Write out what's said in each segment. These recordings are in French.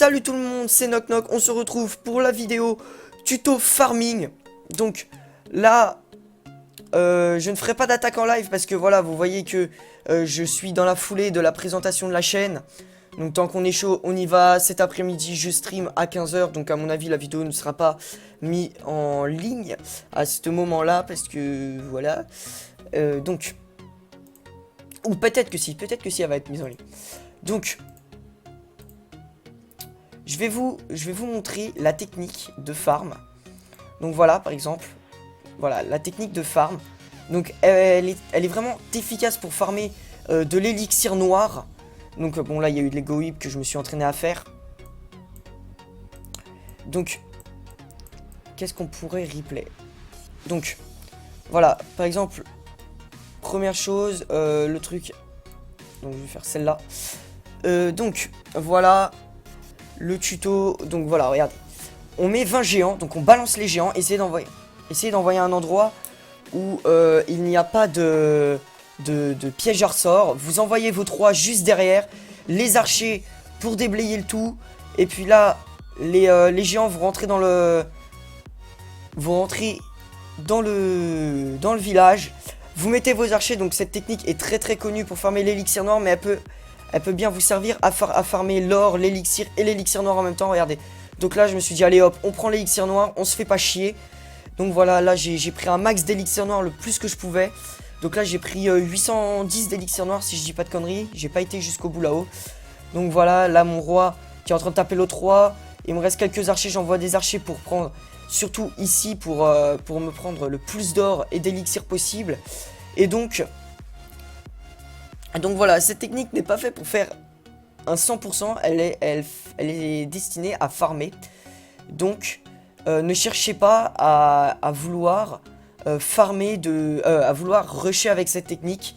Salut tout le monde, c'est Knock Knock, on se retrouve pour la vidéo tuto farming. Donc là, je ne ferai pas d'attaque en live parce que voilà, vous voyez que je suis dans la foulée de la présentation de la chaîne. Donc tant qu'on est chaud, on y va. Cet après-midi, je stream à 15 h. Donc à mon avis, la vidéo ne sera pas mise en ligne à ce moment-là parce que voilà. Donc, ou peut-être que si, elle va être mise en ligne. Donc, je vais vous montrer la technique de farm. Donc voilà, par exemple, voilà la technique de farm. Donc elle est vraiment efficace pour farmer de l'élixir noir. Donc bon, là il y a eu de l'ego whip que je me suis entraîné à faire. Donc qu'est-ce qu'on pourrait replay? Donc voilà, par exemple, première chose, le truc. Donc je vais faire celle-là. Donc voilà le tuto. Donc voilà, regardez, on met 20 géants, donc on balance les géants. Essayez d'envoyer un endroit où il n'y a pas de piège à ressort. Vous envoyez vos 3 juste derrière, les archers pour déblayer le tout. Et puis là, les géants vont rentrer dans le village. Vous mettez vos archers. Donc cette technique est très connue pour farmer l'élixir noir, mais elle peut bien vous servir à farmer l'or, l'élixir et l'élixir noir en même temps. Regardez. Donc là je me suis dit allez hop, on prend l'élixir noir, on se fait pas chier. Donc voilà, là j'ai pris un max d'élixir noir le plus que je pouvais. Donc là j'ai pris 810 d'élixir noir si je dis pas de conneries. J'ai pas été jusqu'au bout là-haut. Donc voilà, là mon roi qui est en train de taper l'autre roi. Il me reste quelques archers, j'envoie des archers pour prendre, surtout ici pour me prendre le plus d'or et d'élixir possible. Et donc voilà, cette technique n'est pas faite pour faire un 100%, elle est destinée à farmer. Donc ne cherchez pas à vouloir farmer à vouloir rusher avec cette technique.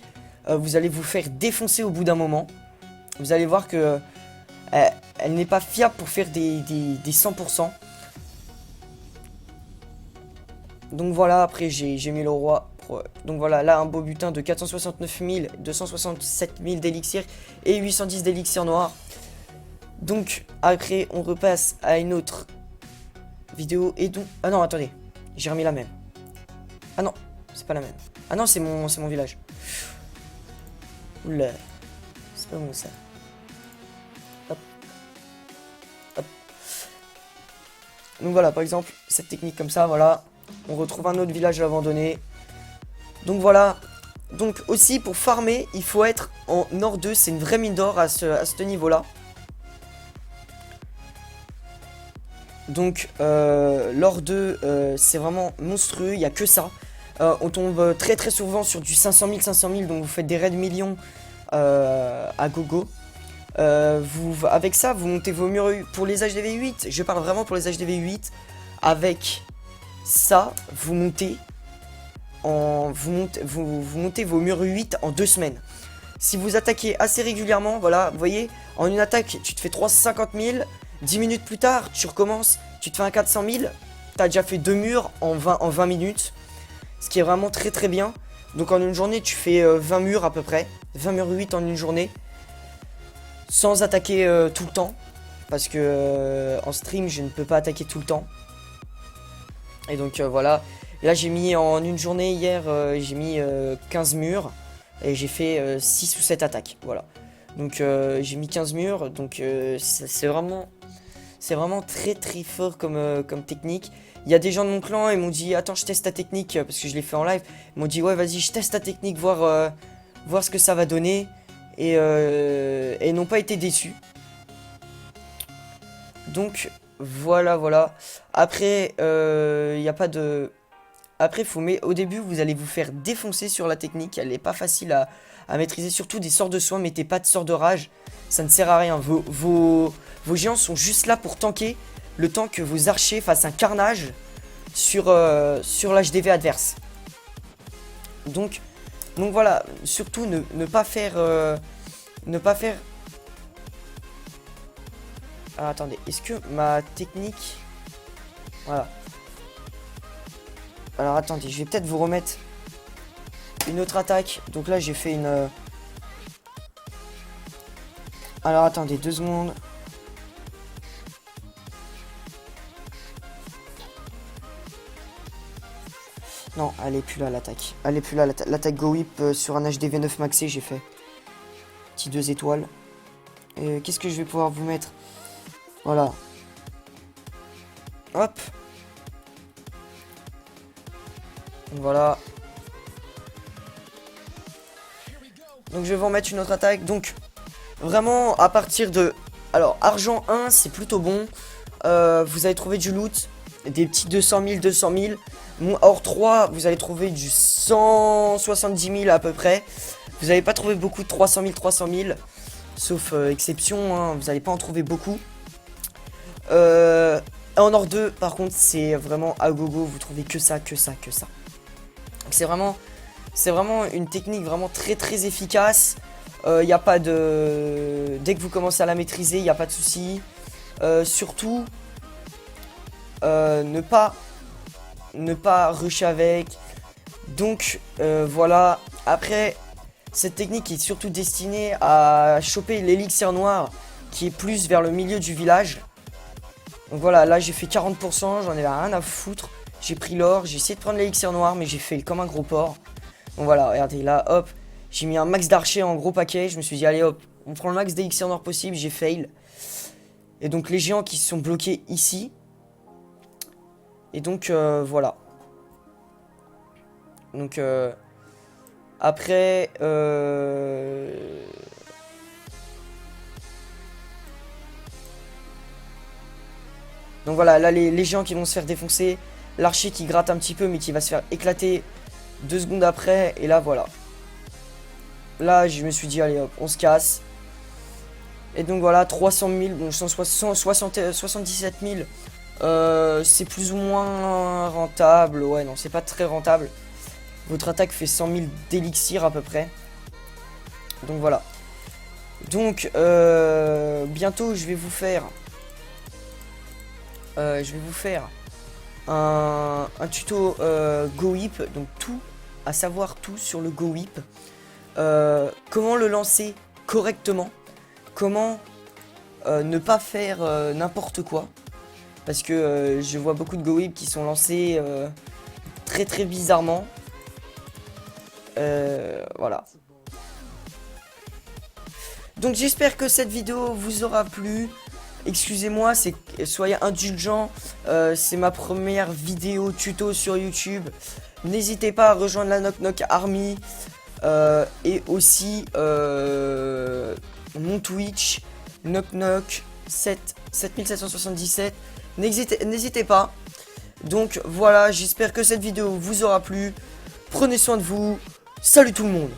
Vous allez vous faire défoncer au bout d'un moment. Vous allez voir que elle n'est pas fiable pour faire des 100%. Donc voilà, après j'ai mis le roi. Donc voilà, là un beau butin de 469 000, 267 000 d'élixir et 810 d'élixir noir. Donc après on repasse à une autre vidéo et donc... Ah non, attendez, j'ai remis la même. Ah non, c'est pas la même. Ah non, c'est mon village. Oula, c'est pas bon ça. Hop. Hop. Donc voilà, par exemple, cette technique comme ça, voilà. On retrouve un autre village abandonné. Donc voilà. Donc aussi pour farmer, il faut être en or 2. C'est une vraie mine d'or à ce niveau-là. Donc l'or 2 c'est vraiment monstrueux, il n'y a que ça. On tombe très souvent sur du 500 000, donc vous faites des raids millions à gogo. Avec ça, vous montez vos murs pour les HDV 8. Je parle vraiment pour les HDV 8. Avec ça, vous montez vos murs 8 en 2 semaines. Si vous attaquez assez régulièrement, voilà, vous voyez, en une attaque, tu te fais 350 000. 10 minutes plus tard, tu recommences, tu te fais un 400 000. Tu as déjà fait 2 murs en 20 minutes. Ce qui est vraiment très bien. Donc en une journée, tu fais 20 murs à peu près. 20 murs 8 en une journée. Sans attaquer tout le temps. Parce que en stream, je ne peux pas attaquer tout le temps. Et donc voilà. Et là, j'ai mis en une journée hier, j'ai mis 15 murs. Et j'ai fait 6 ou 7 attaques. Voilà. Donc j'ai mis 15 murs. Donc c'est vraiment très fort comme technique. Il y a des gens de mon clan, ils m'ont dit attends, je teste ta technique parce que je l'ai fait en live. Ils m'ont dit ouais, vas-y, je teste ta technique, voir ce que ça va donner. Et ils n'ont pas été déçus. Donc voilà. Après, il n'y a pas de... Après, au début, vous allez vous faire défoncer sur la technique. Elle n'est pas facile à maîtriser. Surtout des sorts de soins. Mettez pas de sorts de rage. Ça ne sert à rien. Vos géants sont juste là pour tanker. Le temps que vos archers fassent un carnage sur l'HDV adverse. Donc voilà. Surtout ne pas faire... Ah, attendez. Est-ce que ma technique... Voilà. Alors attendez, je vais peut-être vous remettre une autre attaque. Donc là j'ai fait une... Alors attendez 2 secondes. Non, elle est plus là l'attaque. Elle est plus là l'attaque Go Whip sur un HDV9 maxé, j'ai fait. Petit 2 étoiles. Et qu'est-ce que je vais pouvoir vous mettre? Voilà. Hop. Voilà. Donc je vais vous remettre une autre attaque. Donc vraiment à partir de... Alors argent 1 c'est plutôt bon. Vous allez trouver du loot. Des petits 200 000, 200 000. Or 3 vous allez trouver du 170 000 à peu près. Vous n'allez pas trouver beaucoup de 300 000, 300 000. Sauf exception, hein, vous n'allez pas en trouver beaucoup. En or 2 par contre c'est vraiment à gogo. Vous trouvez que ça, que ça, que ça. C'est vraiment une technique vraiment très très efficace. Il n'y a pas de... Dès que vous commencez à la maîtriser, il n'y a pas de souci. Surtout, ne pas rusher avec. Donc voilà. Après, cette technique est surtout destinée à choper l'élixir noir qui est plus vers le milieu du village. Donc voilà, là j'ai fait 40%, j'en ai rien à foutre. J'ai pris l'or, j'ai essayé de prendre l'élixir noir, mais j'ai fait comme un gros porc. Donc voilà, regardez, là, hop, j'ai mis un max d'archer en gros paquet. Je me suis dit, allez hop, on prend le max d'élixir noir possible, j'ai fail. Et donc les géants qui se sont bloqués ici. Et donc, voilà. Donc, après, donc voilà, là les géants qui vont se faire défoncer. L'archer qui gratte un petit peu mais qui va se faire éclater 2 secondes après. Et là voilà. Là je me suis dit allez hop on se casse. Et donc voilà 300 000. Bon 77 000. C'est plus ou moins rentable. Ouais non c'est pas très rentable. Votre attaque fait 100 000 d'élixir à peu près. Donc voilà. Donc bientôt je vais vous faire un tuto Go Whip, donc tout, à savoir tout sur le Go Whip. Comment le lancer correctement, comment ne pas faire n'importe quoi. Parce que je vois beaucoup de Go Whip qui sont lancés très très bizarrement. Voilà. Donc j'espère que cette vidéo vous aura plu. Excusez-moi, soyez indulgents, c'est ma première vidéo tuto sur YouTube. N'hésitez pas à rejoindre la Knock Knock Army et aussi mon Twitch Knock Knock 7777. N'hésitez pas. Donc voilà, j'espère que cette vidéo vous aura plu. Prenez soin de vous. Salut tout le monde.